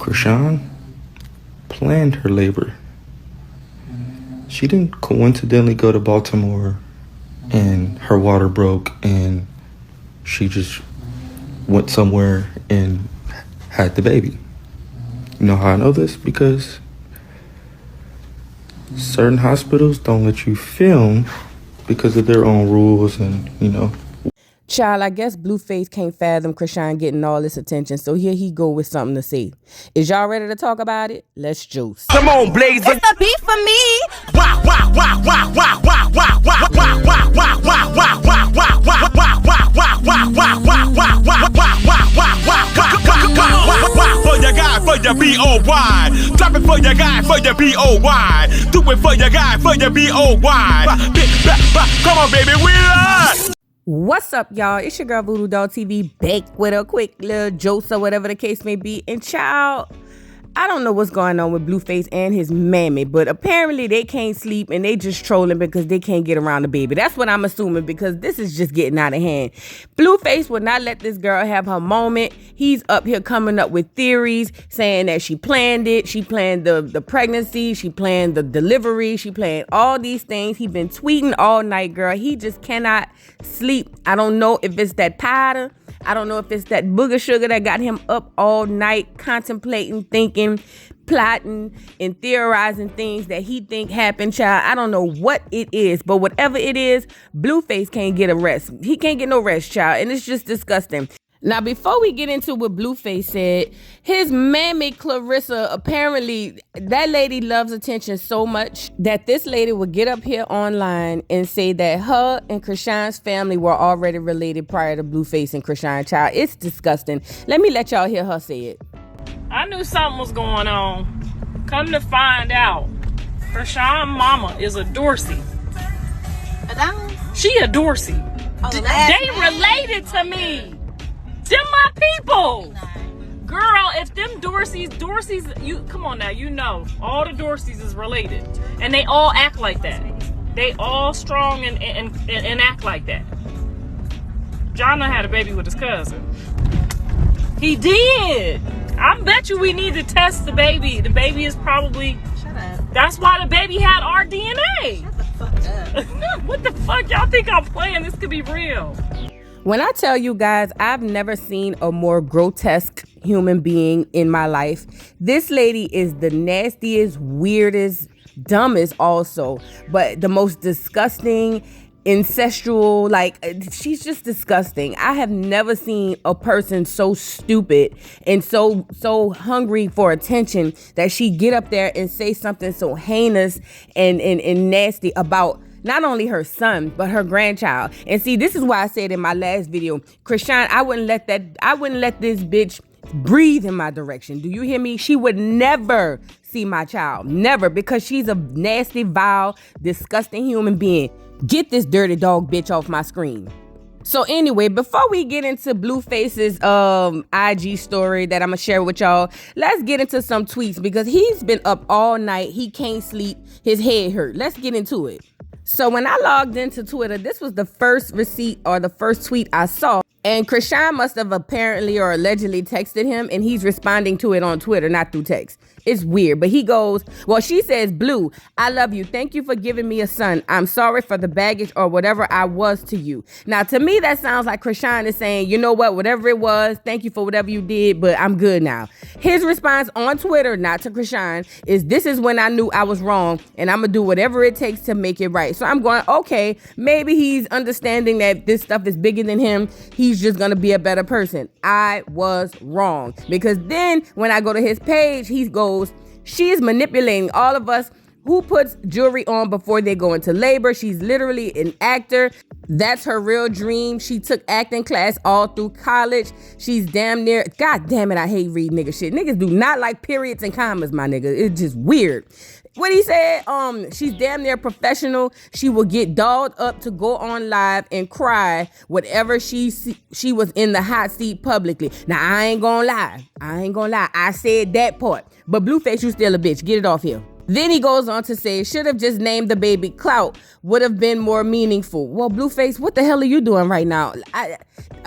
Chrisean planned her labor. She didn't coincidentally go to Baltimore and her water broke and she just went somewhere and had the baby. You know how I know this? Because certain hospitals don't let you film because of their own rules and, Child, I guess Blueface can't fathom Chrisean getting all this attention, so here he go with something to say. Is y'all ready to talk about it? Let's juice. Come on, Blaze. It's a beef for me. Wow, wow, wow, wow, wow, wow, wow, wow, wow, wow, wow, wow, wow, wow, wow, wow, wow, wow, wow, wow, for your guy, for your B-O-Y. Drop it for your guy, for your B-O-Y. Do it for your guy, for your B-O-Y. Come on, baby, we are. What's up, y'all? It's your girl Voodoo Doll TV, back with a quick little jokes or whatever the case may be. And child, I don't know what's going on with Blueface and his mammy, but apparently they can't sleep and they just trolling because they can't get around the baby. That's what I'm assuming, because this is just getting out of hand. Blueface would not let this girl have her moment. He's up here coming up with theories, saying that she planned it. She planned the pregnancy. She planned the delivery. She planned all these things. He's been tweeting all night, girl. He just cannot sleep. I don't know if it's that powder. I don't know if it's that booger sugar that got him up all night contemplating, thinking, plotting, and theorizing things that he think happened, child. I don't know what it is, but whatever it is, Blueface can't get a rest. He can't get no rest, child, and it's just disgusting. Now, before we get into what Blueface said, his mammy Clarissa, apparently that lady loves attention so much that this lady would get up here online and say that her and Chrisean's family were already related prior to Blueface and Chrisean, child. It's disgusting. Let me let y'all hear her say it. I knew something was going on. Come to find out, Chrisean mama is a Dorsey. She a Dorsey. They related to me. Them my people. Girl, if them Dorseys, you come on now, you know, all the Dorseys is related. And they all act like that. They all strong and act like that. John had a baby with his cousin. He did. I bet you we need to test the baby. The baby is probably... Shut up. That's why the baby had our DNA. Shut the fuck up. What the fuck? Y'all think I'm playing? This could be real. When I tell you guys, I've never seen a more grotesque human being in my life. This lady is the nastiest, weirdest, dumbest also, but the most disgusting, incestual, like, she's just disgusting. I have never seen a person so stupid and so hungry for attention that she get up there and say something so heinous and nasty about not only her son, but her grandchild. And see, this is why I said in my last video, Chrisean, I wouldn't let this bitch breathe in my direction. Do you hear me? She would never see my child. Never, because she's a nasty, vile, disgusting human being. Get this dirty dog bitch off my screen. So anyway, before we get into Blueface's IG story that I'm gonna share with y'all, let's get into some tweets, because he's been up all night. He can't sleep. His head hurt. Let's get into it. So when I logged into Twitter, this was the first receipt or the first tweet I saw. And Chrisean must have apparently or allegedly texted him, and he's responding to it on Twitter, not through text. It's weird, but he goes, well, she says, Blue, I love you. Thank you for giving me a son. I'm sorry for the baggage or whatever I was to you. Now, to me, that sounds like Chrisean is saying, you know what, whatever it was, thank you for whatever you did, but I'm good now. His response on Twitter, not to Chrisean, is this is when I knew I was wrong, and I'm going to do whatever it takes to make it right. So I'm going, okay, maybe he's understanding that this stuff is bigger than him. He's just going to be a better person. I was wrong. Because then when I go to his page, he goes, she is manipulating all of us. Who puts jewelry on before they go into labor? She's literally an actor. That's her real dream. She took acting class all through college. She's damn near, God damn it, I hate reading nigga shit. Niggas do not like periods and commas, my nigga. It's just weird. What he said, she's damn near professional. She will get dolled up to go on live and cry whatever she was in the hot seat publicly. Now, I ain't gonna lie. I said that part. But Blueface, you still a bitch. Get it off here. Then he goes on to say, should have just named the baby Clout, would have been more meaningful. Well, Blueface, what the hell are you doing right now?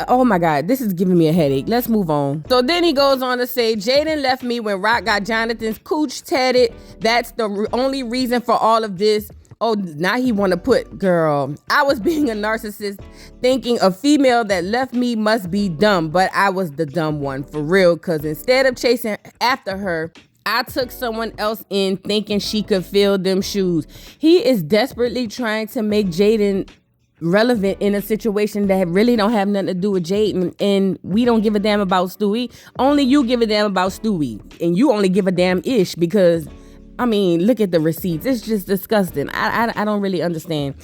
Oh my God, this is giving me a headache. Let's move on. So then he goes on to say, Jaden left me when Rock got Jonathan's cooch tatted. That's the only reason for all of this. Oh, now he want to put, girl, I was being a narcissist thinking a female that left me must be dumb, but I was the dumb one for real, because instead of chasing after her, I took someone else in thinking she could fill them shoes. He is desperately trying to make Jaden relevant in a situation that really don't have nothing to do with Jaden, and we don't give a damn about Stewie. Only you give a damn about Stewie, and you only give a damn ish because, I mean, look at the receipts. It's just disgusting. I don't really understand.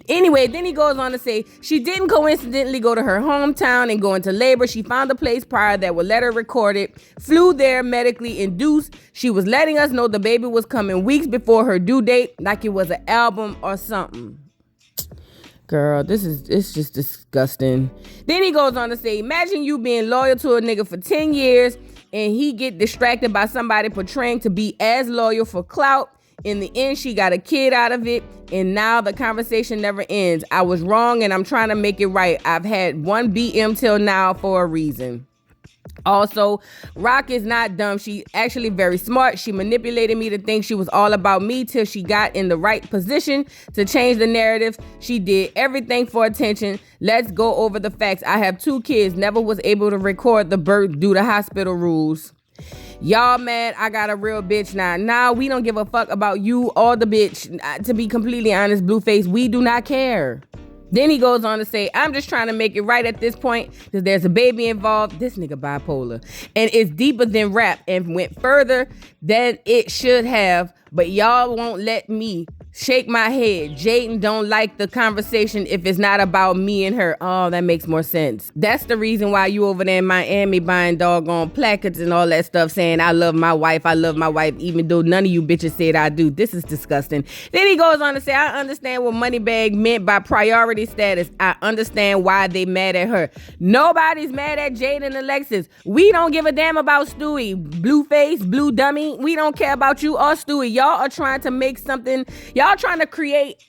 Anyway, then he goes on to say, she didn't coincidentally go to her hometown and go into labor. She found a place prior that would let her record it, flew there medically induced. She was letting us know the baby was coming weeks before her due date, like it was an album or something. Girl, it's just disgusting. Then he goes on to say, imagine you being loyal to a nigga for 10 years and he get distracted by somebody portraying to be as loyal for clout. In the end, she got a kid out of it, and now the conversation never ends. I was wrong, and I'm trying to make it right. I've had one BM till now for a reason. Also, Rock is not dumb. She actually very smart. She manipulated me to think she was all about me till she got in the right position to change the narrative. She did everything for attention. Let's go over the facts. I have 2 kids. Never was able to record the birth due to hospital rules. Y'all mad I got a real bitch now. Now we don't give a fuck about you or the bitch. To be completely honest, Blueface, we do not care. Then he goes on to say, I'm just trying to make it right at this point because there's a baby involved. This nigga bipolar. And it's deeper than rap and went further than it should have. But y'all won't let me shake my head. Jaden don't like the conversation if it's not about me and her. Oh, that makes more sense. That's the reason why you over there in Miami buying doggone placards and all that stuff saying, I love my wife, even though none of you bitches said I do. This is disgusting. Then he goes on to say, I understand what Moneybag meant by priority status. I understand why they mad at her. Nobody's mad at Jaden and Alexis. We don't give a damn about Stewie. Blueface, blue dummy. We don't care about you or Stewie. Y'all are trying to make something, y'all trying to create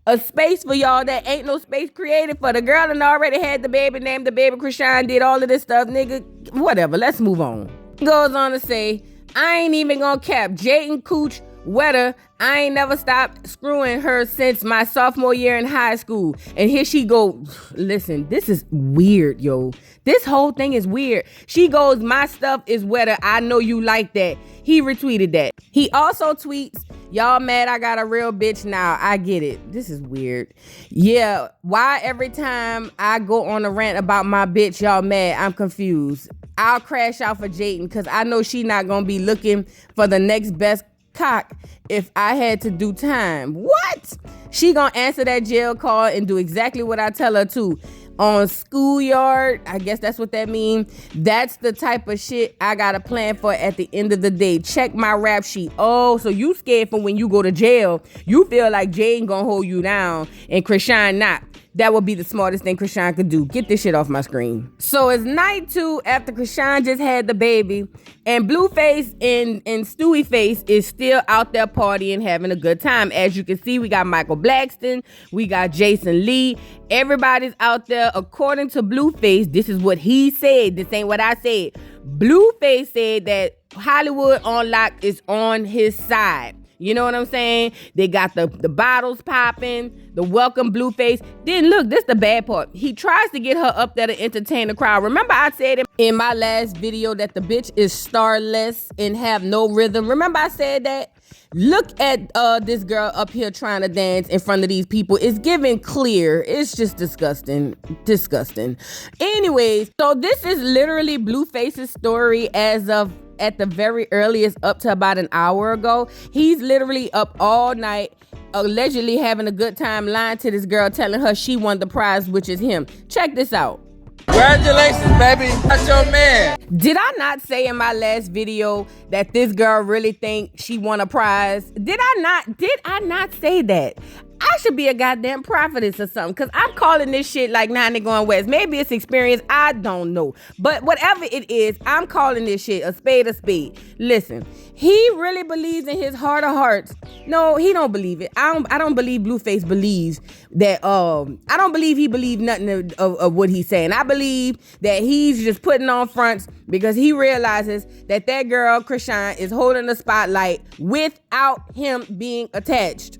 a space for y'all that ain't no space created for. The girl and already had the baby, named the baby Chrisean, did all of this stuff, nigga. Whatever, let's move on. He goes on to say, I ain't even gonna cap Jaden Cooch wetter. I ain't never stopped screwing her since my sophomore year in high school. And here she go. Listen, this is weird, yo. This whole thing is weird. She goes, my stuff is wetter. I know you like that. He retweeted that. He also tweets, y'all mad I got a real bitch now. I get it. This is weird. Yeah, why every time I go on a rant about my bitch, y'all mad? I'm confused. I'll crash out for Jaden because I know she not going to be looking for the next best cock if I had to do time. What? She gonna answer that jail call and do exactly what I tell her to. On schoolyard, I guess that's what that means. That's the type of shit I got a plan for at the end of the day. Check my rap sheet. Oh, so you scared for when you go to jail. You feel like Jane gonna hold you down and Chrisean not. That would be the smartest thing Chrisean could do. Get this shit off my screen. So it's night 2 after Chrisean just had the baby, and Blueface and Stewie Face is still out there partying, having a good time. As you can see, we got Michael Blackston, we got Jason Lee. Everybody's out there. According to Blueface, this is what he said. This ain't what I said. Blueface said that Hollywood on Lock is on his side. You know what I'm saying? They got the bottles popping, the welcome Blueface. Then look, this the bad part. He tries to get her up there to entertain the crowd. Remember I said in my last video that the bitch is starless and have no rhythm. Remember I said that? Look at this girl up here trying to dance in front of these people. It's giving clear. It's just disgusting. Disgusting. Anyways, so this is literally Blueface's story as of at the very earliest up to about an hour ago. He's literally up all night, allegedly having a good time, lying to this girl, telling her she won the prize, which is him. Check this out. Congratulations, baby. That's your man. Did I not say in my last video that this girl really think she won a prize? Did I not say that? I should be a goddamn prophetess or something, because I'm calling this shit like Nine and Going West. Maybe it's experience, I don't know. But whatever it is, I'm calling this shit a spade a spade. Listen, he really believes in his heart of hearts. No, he don't believe it. I don't believe Blueface believes that. I don't believe he believes nothing of what he's saying. I believe that he's just putting on fronts because he realizes that girl, Chrisean, is holding the spotlight without him being attached.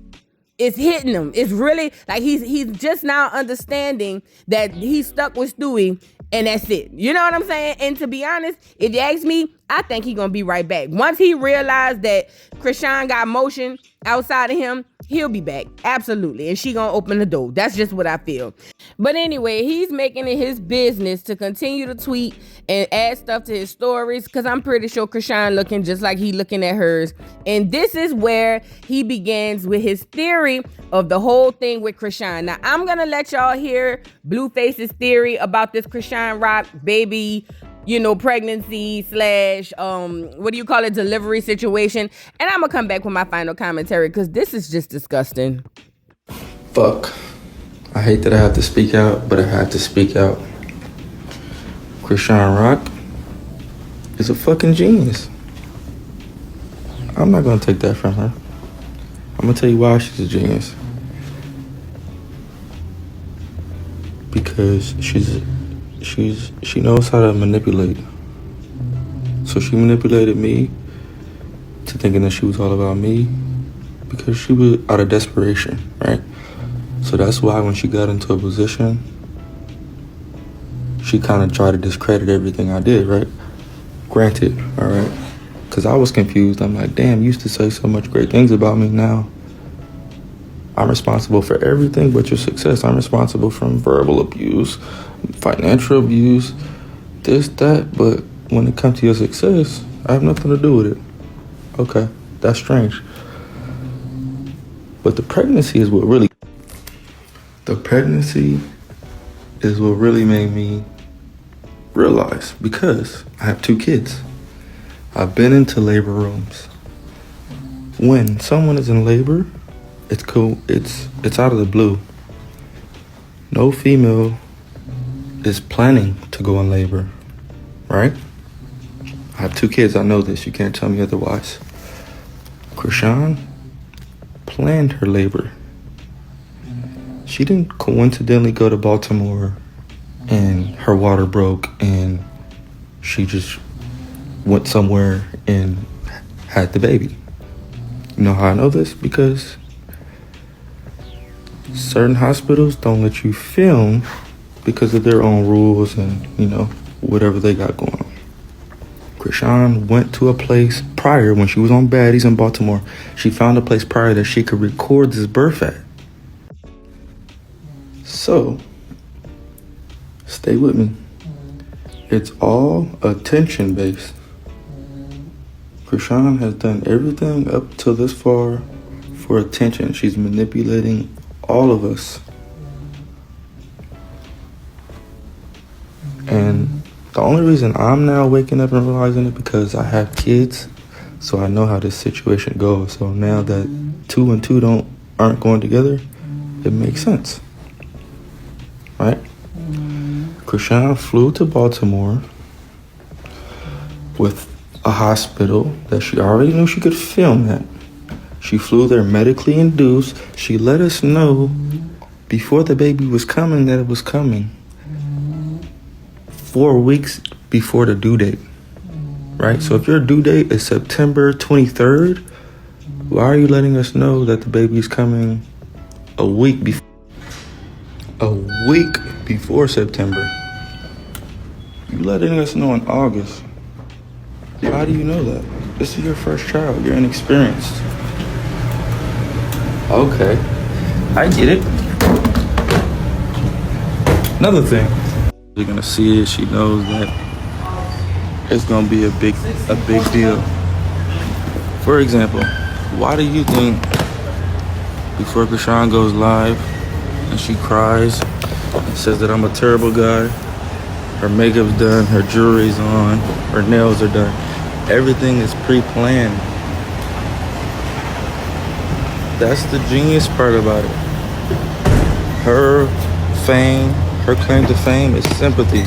It's hitting him. It's really like he's just now understanding that he's stuck with Stewie, and that's it. You know what I'm saying? And to be honest, if you ask me, I think he's gonna be right back. Once he realized that Chrisean got motion outside of him, he'll be back. Absolutely. And she gonna open the door. That's just what I feel. But anyway, he's making it his business to continue to tweet and add stuff to his stories, because I'm pretty sure Chrisean looking just like he looking at hers. And this is where he begins with his theory of the whole thing with Chrisean. Now, I'm gonna let y'all hear Blueface's theory about this Chrisean Rock baby, pregnancy / delivery situation. And I'm gonna come back with my final commentary, because this is just disgusting. Fuck. I hate that I have to speak out, but I had to speak out. Chrisean Rock is a fucking genius. I'm not gonna take that from her. I'm gonna tell you why she's a genius. Because she knows how to manipulate. So she manipulated me to thinking that she was all about me because she was out of desperation, right? So that's why when she got into a position, she kind of tried to discredit everything I did, right? Granted, all right? Because I was confused. I'm like, damn, you used to say so much great things about me. Now I'm responsible for everything but your success. I'm responsible from verbal abuse, financial abuse, this, that. But when it comes to your success, I have nothing to do with it. Okay, that's strange. But the pregnancy is what really made me realize, because I have 2 kids. I've been into labor rooms. When someone is in labor, it's cool. It's out of the blue. No female is planning to go in labor, right? I have 2 kids. I know this. You can't tell me otherwise. Chrisean planned her labor. She didn't coincidentally go to Baltimore and her water broke and she just went somewhere and had the baby. You know how I know this? Because certain hospitals don't let you film because of their own rules and, whatever they got going on. Chrisean went to a place prior when she was on Baddies in Baltimore. She found a place prior that she could record this birth at. So, stay with me. It's all attention based. Chrisean has done everything up till this far for attention. She's manipulating all of us. And the only reason I'm now waking up and realizing it because I have kids, so I know how this situation goes. So now that 2 and 2 aren't going together, it makes sense. Right? Chrisean flew to Baltimore with a hospital that she already knew she could film at. She flew there medically induced. She let us know before the baby was coming that it was coming. 4 weeks before the due date. Right? So if your due date is September 23rd, why are you letting us know that the baby's coming a week before? A week before September. You letting us know in August. How do you know that? This is your first child. You're inexperienced. Okay, I get it. Another thing you're gonna see is she knows that it's gonna be a big deal. For example, why do you think before Chrisean goes live and she cries and says that I'm a terrible guy, her makeup's done, her jewelry's on, her nails are done, everything is pre-planned? That's the genius part about it. Her fame, her claim to fame is sympathy.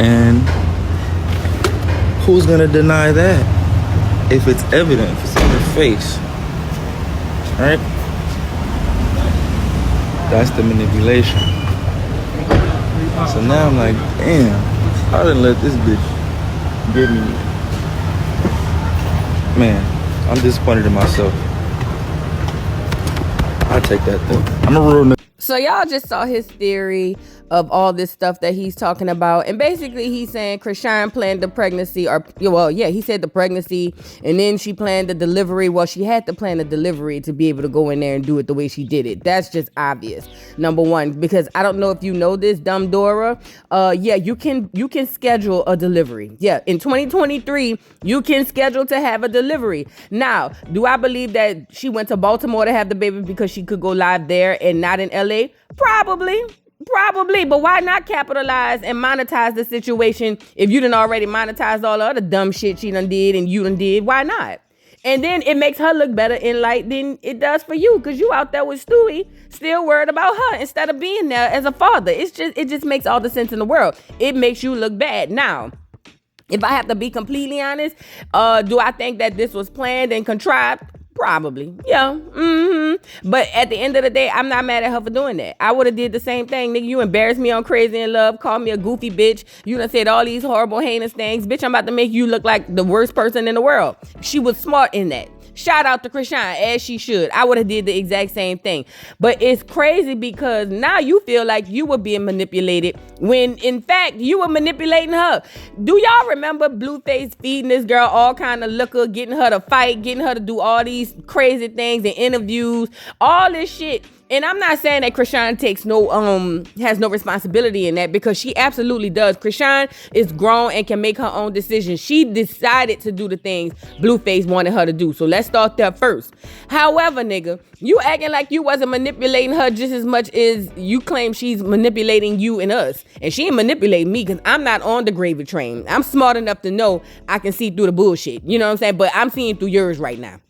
And who's gonna deny that if it's evident, if it's in your face? Right? That's the manipulation. So now I'm like, damn, I didn't let this bitch get me. Man, I'm disappointed in myself. I take that though. I'm a real nigga. So y'all just saw his theory of all this stuff that he's talking about. And basically he's saying Chrisean planned the pregnancy, or well, yeah, he said the pregnancy, and then she planned the delivery. Well, she had to plan the delivery to be able to go in there and do it the way she did it. That's just obvious. Number one, because I don't know if you know this, dumb Dora. Yeah, you can schedule a delivery. Yeah, in 2023, you can schedule to have a delivery. Now, do I believe that she went to Baltimore to have the baby because she could go live there and not in LA? Probably, but why not capitalize and monetize the situation if you done already monetized all the other dumb shit she done did and you done did? Why not? And then it makes her look better in light than it does for you, because you out there with Stewie still worried about her instead of being there as a father. It just makes all the sense in the world. It makes you look bad. Now, if I have to be completely honest, do I think that this was planned and contrived? Probably. Yeah. But at the end of the day, I'm not mad at her for doing that. I would have did the same thing. Nigga, you embarrassed me on Crazy in Love, called me a goofy bitch. You done said all these horrible, heinous things. Bitch, I'm about to make you look like the worst person in the world. She was smart in that. Shout out to Chrisean, as she should. I would have did the exact same thing. But it's crazy because now you feel like you were being manipulated when, in fact, you were manipulating her. Do y'all remember Blueface feeding this girl all kind of liquor, getting her to fight, getting her to do all these crazy things and interviews, all this shit? And I'm not saying that Chrisean has no responsibility in that, because she absolutely does. Chrisean is grown and can make her own decisions. She decided to do the things Blueface wanted her to do. So let's start there first. However, nigga, you acting like you wasn't manipulating her just as much as you claim she's manipulating you and us. And she ain't manipulating me because I'm not on the gravy train. I'm smart enough to know I can see through the bullshit. You know what I'm saying? But I'm seeing through yours right now.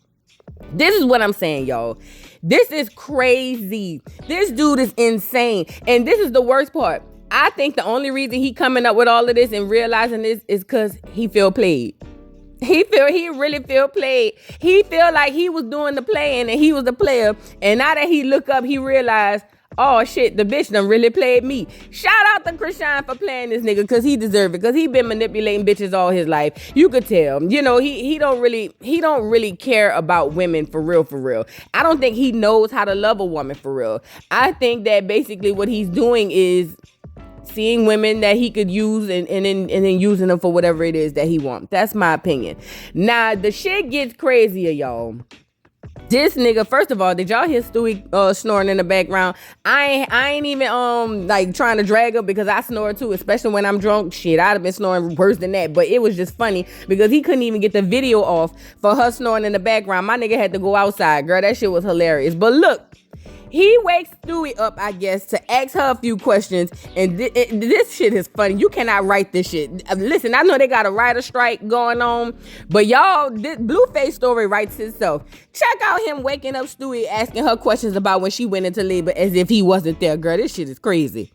This is what I'm saying, y'all. This is crazy. This dude is insane. And this is the worst part. I think the only reason he coming up with all of this and realizing this is because he feel played. He really feel played. He feel like he was doing the playing and he was the player. And now that he look up, he realized, oh shit, the bitch done really played me. Shout out to Chrisean for playing this nigga, because he deserve it, because he been manipulating bitches all his life. You could tell. You know, he don't really care about women for real. I don't think he knows how to love a woman for real. I think that basically what he's doing is seeing women that he could use and then using them for whatever it is that he wants. That's my opinion. Now, the shit gets crazier, y'all. This nigga, first of all, did y'all hear Stewie snoring in the background? I ain't even like trying to drag her, because I snore too, especially when I'm drunk. Shit, I'd have been snoring worse than that. But it was just funny because he couldn't even get the video off for her snoring in the background. My nigga had to go outside. Girl, that shit was hilarious. But look, he wakes Stewie up, I guess, to ask her a few questions. And this shit is funny. You cannot write this shit. Listen, I know they got a writer strike going on, but y'all, this Blueface story writes itself. Check out him waking up Stewie, asking her questions about when she went into labor as if he wasn't there. Girl, this shit is crazy.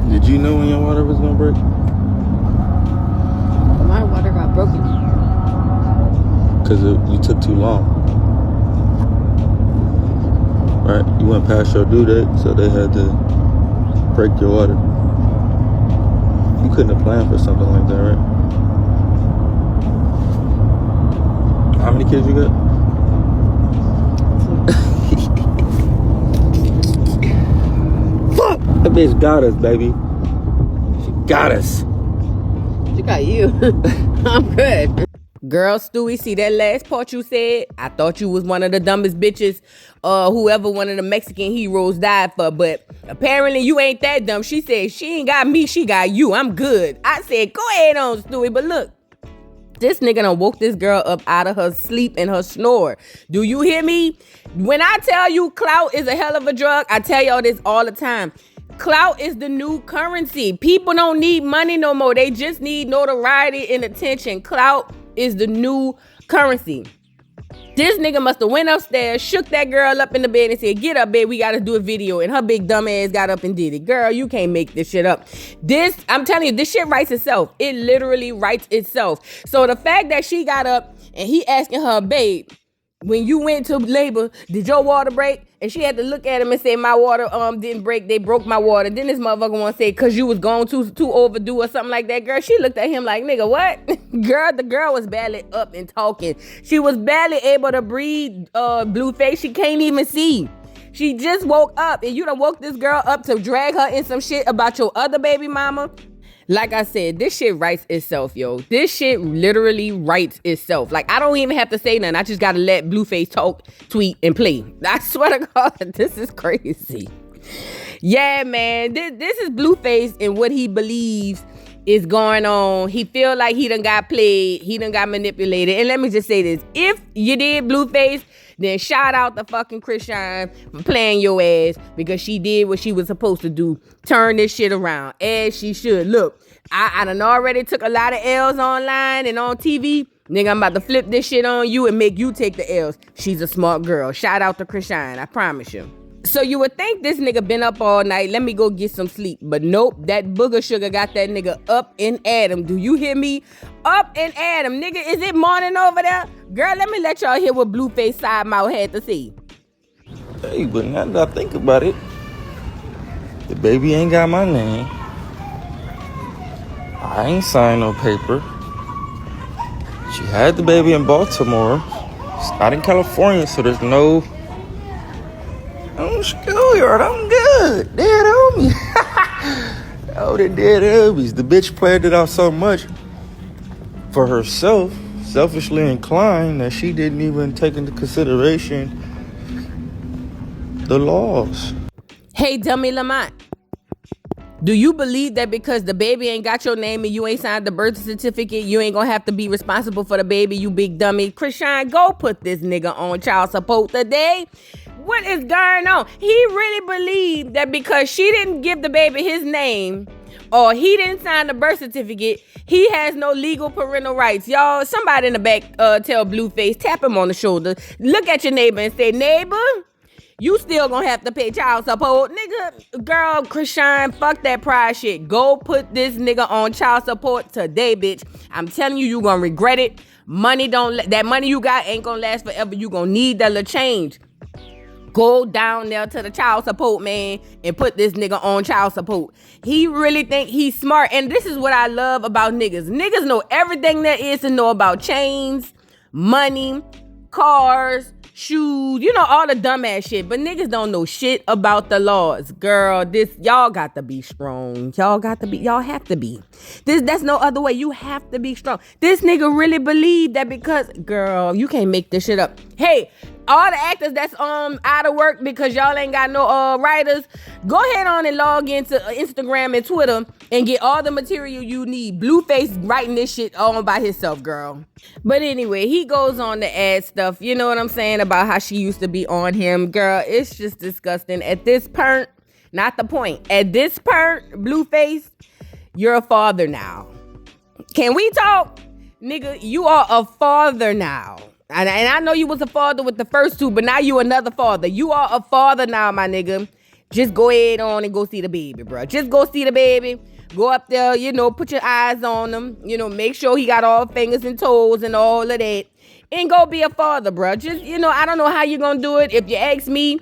Did you know when your water was gonna break? My water got broken. Because you took too long. Right, you went past your due date, so they had to break your water. You couldn't have planned for something like that, right? How many kids you got? Fuck! That bitch got us, baby. She got us. She got you. I'm good. Girl, Stewie, see that last part you said? I thought you was one of the dumbest bitches whoever one of the Mexican heroes died for, but apparently you ain't that dumb. She said, she ain't got me, she got you. I'm good. I said, go ahead on, Stewie, but look. This nigga done woke this girl up out of her sleep and her snore. Do you hear me? When I tell you clout is a hell of a drug, I tell y'all this all the time. Clout is the new currency. People don't need money no more. They just need notoriety and attention. Clout is the new currency. This nigga must have went upstairs, shook that girl up in the bed and said, get up, babe, we gotta do a video. And her big dumb ass got up and did it. Girl, you can't make this shit up. I'm telling you, this shit writes itself. It literally writes itself. So the fact that she got up and he asking her, babe, when you went to labor, did your water break? And she had to look at him and say, my water didn't break. They broke my water. Then this motherfucker want to say, because you was going too overdue or something like that. Girl, she looked at him like, nigga, what? Girl, the girl was barely up and talking. She was barely able to breathe, Blueface. She can't even see. She just woke up, and you done woke this girl up to drag her in some shit about your other baby mama. Like I said, this shit writes itself, yo. This shit literally writes itself. Like, I don't even have to say nothing. I just gotta let Blueface talk, tweet, and play. I swear to God, this is crazy. Yeah, man. This is Blueface and what he believes is going on. He feel like he done got played. He done got manipulated. And let me just say this. If you did Blueface, then shout out to fucking Chrisean for playing your ass, because she did what she was supposed to do. Turn this shit around as she should. Look, I done already took a lot of L's online and on TV. Nigga, I'm about to flip this shit on you and make you take the L's. She's a smart girl. Shout out to Chrisean, I promise you. So you would think this nigga been up all night. Let me go get some sleep. But nope, that booger sugar got that nigga up and at him. Do you hear me? Up and at him. Nigga, is it morning over there? Girl, let me let y'all hear what Blueface side mouth had to say. Hey, but now that I think about it, the baby ain't got my name. I ain't signed no paper. She had the baby in Baltimore. It's not in California, so there's no... I'm schoolyard. I'm good. Dead homies. Oh, the dead homies. The bitch played it out so much for herself, selfishly inclined, that she didn't even take into consideration the laws. Hey, dummy Lamont. Do you believe that because the baby ain't got your name and you ain't signed the birth certificate, you ain't gonna have to be responsible for the baby, you big dummy? Chrisean, go put this nigga on child support today. What is going on? He really believed that because she didn't give the baby his name or he didn't sign the birth certificate, he has no legal parental rights. Y'all, somebody in the back tell Blueface, tap him on the shoulder, look at your neighbor and say, neighbor, you still gonna have to pay child support. Nigga, girl, Chrisean, fuck that pride shit. Go put this nigga on child support today, bitch. I'm telling you, you gonna regret it. That money you got ain't gonna last forever. You gonna need that little change. Go down there to the child support man and put this nigga on child support. He really think he's smart. And this is what I love about niggas. Niggas know everything there is to know about chains, money, cars, shoes, you know, all the dumbass shit. But niggas don't know shit about the laws. Girl, y'all got to be strong. Y'all have to be. That's no other way. You have to be strong. This nigga really believed that because, girl, you can't make this shit up. Hey, all the actors that's out of work because y'all ain't got no writers, go ahead on and log into Instagram and Twitter and get all the material you need. Blueface writing this shit all by himself, girl. But anyway, he goes on to add stuff, you know what I'm saying, about how she used to be on him. Girl, it's just disgusting. At this point, not the point. At this point, Blueface, you're a father now. Can we talk? Nigga, you are a father now. And I know you was a father with the first two, but now you another father. You are a father now, my nigga. Just go ahead on and go see the baby, bro. Just go see the baby. Go up there, you know, put your eyes on him. You know, make sure he got all fingers and toes and all of that. And go be a father, bro. Just, you know, I don't know how you're going to do it. If you ask me,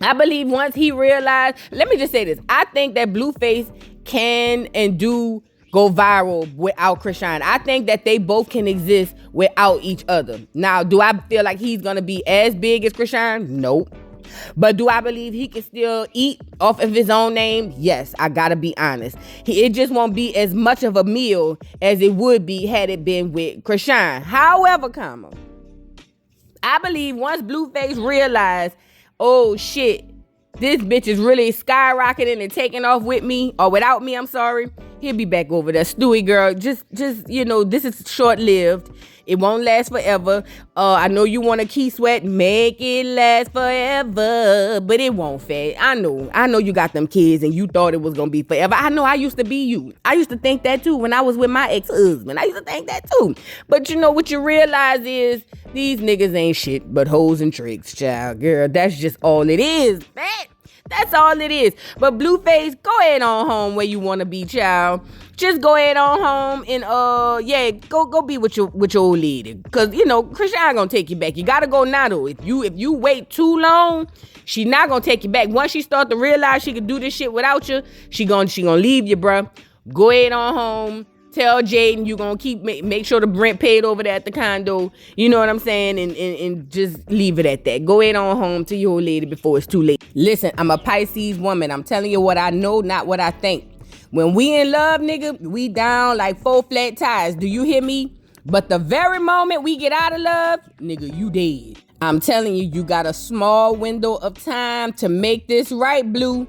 I believe once he realized, let me just say this. I think that Blueface can and do go viral without Chrisean. I think that they both can exist without each other. Now, do I feel like he's gonna be as big as Chrisean? Nope. But do I believe he can still eat off of his own name? Yes, I gotta be honest. It just won't be as much of a meal as it would be had it been with Chrisean. However, I believe once Blueface realized, oh shit, this bitch is really skyrocketing and taking off with me, or without me, I'm sorry. He'll be back over there. Stewie, girl, just you know, this is short-lived. It won't last forever. I know you want to keep sweat, make it last forever, but it won't, fat. I know you got them kids and you thought it was gonna be forever. I know I used to be you. I used to think that too when I was with my ex-husband. I used to think that too. But you know what you realize is these niggas ain't shit but hoes and tricks, child. Girl, that's just all it is, fat. That's all it is. But Blueface, go ahead on home where you want to be, child. Just go ahead on home and go be with your old lady. Cause you know, Chrisean gonna take you back. You gotta go now though. If you wait too long, she not gonna take you back. Once she start to realize she can do this shit without you, she gonna leave you, bruh. Go ahead on home. Tell Jaden you gonna make sure the rent paid over there at the condo. You know what I'm saying? And just leave it at that. Go ahead on home to your old lady before it's too late. Listen, I'm a Pisces woman. I'm telling you what I know, not what I think. When we in love, nigga, we down like 4 flat tires. Do you hear me? But the very moment we get out of love, nigga, you dead. I'm telling you, you got a small window of time to make this right, Blue.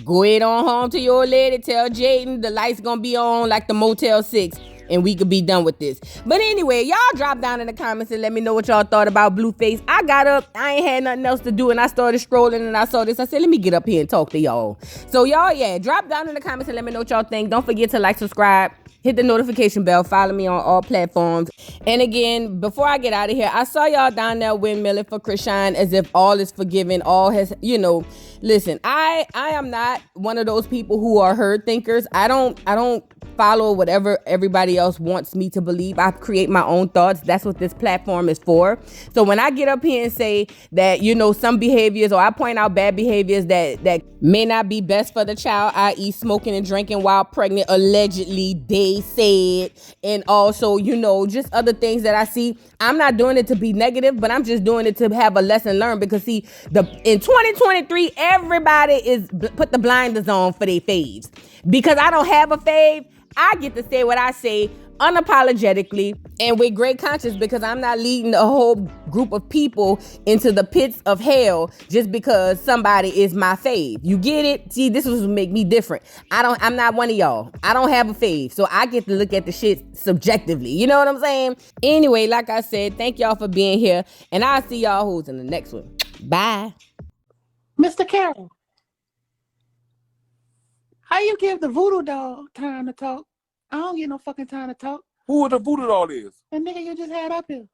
Go ahead on home to your old lady. Tell Jaden the lights gonna be on like the Motel 6 and we could be done with this. But anyway, y'all drop down in the comments and let me know what y'all thought about Blueface. I got up, I ain't had nothing else to do, and I started scrolling and I saw this. I said, let me get up here and talk to y'all. So y'all, yeah, drop down in the comments and let me know what y'all think. Don't forget to like, subscribe, hit the notification bell, follow me on all platforms. And again, before I get out of here, I saw y'all down there windmilling for Chrisean as if all is forgiven, all has, you know. Listen, I am not one of those people who are herd thinkers. I don't follow whatever everybody else wants me to believe. I create my own thoughts. That's what this platform is for. So when I get up here and say that, you know, some behaviors, or I point out bad behaviors that may not be best for the child, i.e. smoking and drinking while pregnant, allegedly, they said, and also, you know, just other things that I see, I'm not doing it to be negative, but I'm just doing it to have a lesson learned, because see, in 2023, everybody is put the blinders on for their faves. Because I don't have a fave, I get to say what I say unapologetically and with great conscience, because I'm not leading a whole group of people into the pits of hell just because somebody is my fave. You get it? See, this was what make me different. I'm not one of y'all. I don't have a fave, so I get to look at the shit subjectively. You know what I'm saying? Anyway, like I said, thank y'all for being here, and I'll see y'all who's in the next one. Bye. Mr. Carroll, how you give the voodoo doll time to talk? I don't get no fucking time to talk. Who the voodoo doll is? The nigga you just had up here.